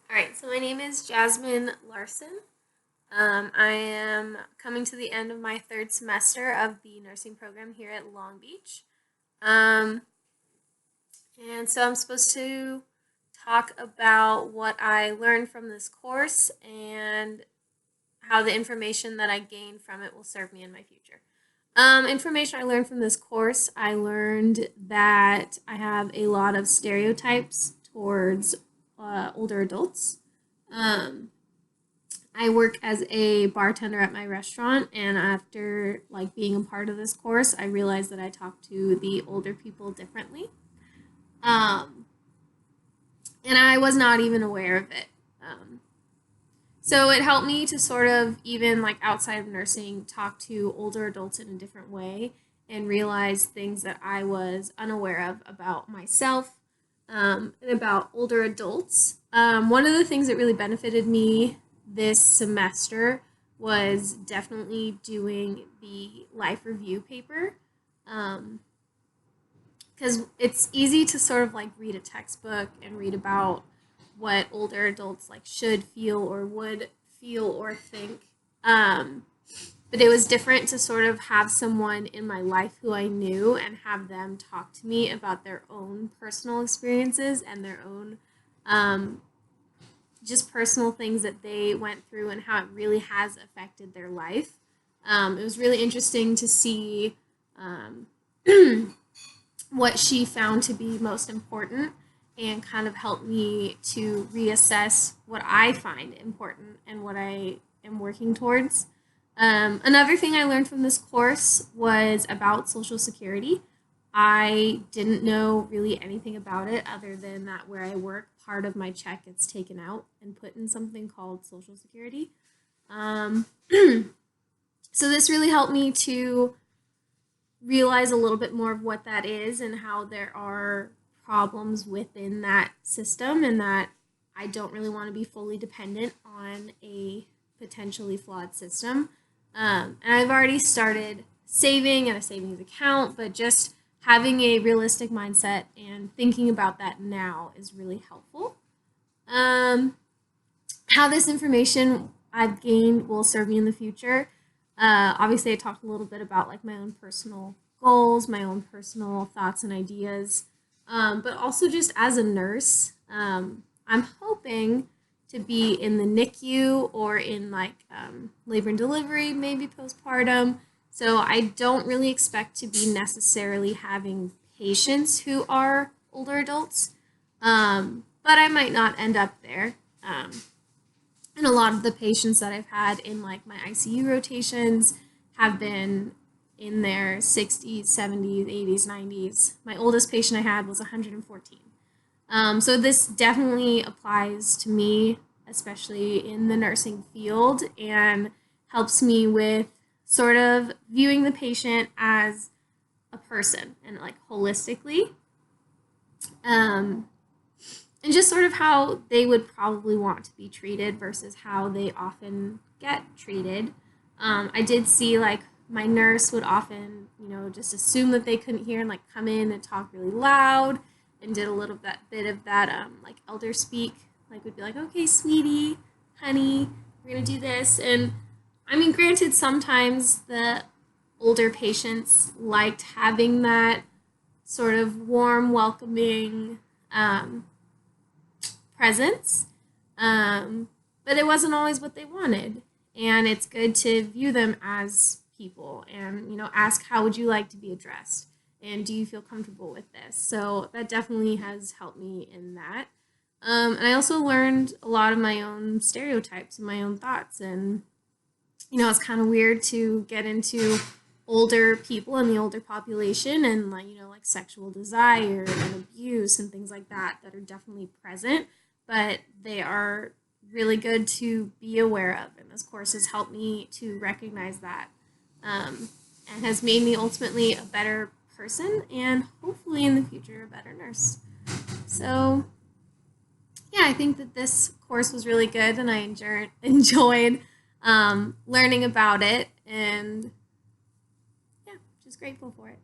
All right, so my name is Jasmine Larson. I am coming to the end of my third semester of the nursing program here at Long Beach. Um, and so I'm supposed to talk about what I learned from this course and how the information that I gained from it will serve me in my future. Information I learned from this course, I learned that I have a lot of stereotypes towards older adults. Um, I work as a bartender at my restaurant, and after being a part of this course, I realized that I talk to the older people differently, um, and I was not even aware of it. So it helped me to sort of even outside of nursing talk to older adults in a different way and realize things that I was unaware of about myself and about older adults. One of the things that really benefited me this semester was definitely doing the life review paper. Um, because it's easy to sort of read a textbook and read about what older adults should feel or would feel or think. Um, but it was different to sort of have someone in my life who I knew and have them talk to me about their own personal experiences and their own um, just personal things that they went through and how it really has affected their life. It was really interesting to see um, what she found to be most important and kind of helped me to reassess what I find important and what I am working towards. Another thing I learned from this course was about Social Security. I didn't know really anything about it other than that where I work, part of my check gets taken out and put in something called Social Security. Um, so this really helped me to realize a little bit more of what that is and how there are problems within that system and that I don't really want to be fully dependent on a potentially flawed system. And I've already started saving in a savings account, but just having a realistic mindset and thinking about that now is really helpful. Um, how this information I've gained will serve me in the future. Obviously, I talked a little bit about my own personal goals, my own personal thoughts and ideas, but also just as a nurse, I'm hoping to be in the NICU or in labor and delivery, maybe postpartum. So I don't really expect to be necessarily having patients who are older adults, but I might not end up there. And a lot of the patients that I've had in my ICU rotations have been in their 60s, 70s, 80s, 90s. My oldest patient I had was 114. So this definitely applies to me, especially in the nursing field, and helps me with sort of viewing the patient as a person and holistically. Um, and just sort of how they would probably want to be treated versus how they often get treated. I did see my nurse would often, just assume that they couldn't hear and come in and talk really loud and did a little bit of that elder speak. Would be okay, sweetie, honey, we're gonna do this. And I mean, granted, sometimes the older patients liked having that sort of warm, welcoming presence, but it wasn't always what they wanted. And it's good to view them as people and, ask how would you like to be addressed? And do you feel comfortable with this? So that definitely has helped me in that. And I also learned a lot of my own stereotypes and my own thoughts. And, it's kind of weird to get into older people and the older population and, sexual desire and abuse and things like that that are definitely present, but they are really good to be aware of. And this course has helped me to recognize that and has made me ultimately a better person and hopefully in the future a better nurse. So, yeah, I think that this course was really good and I enjoyed learning about it and yeah, just grateful for it.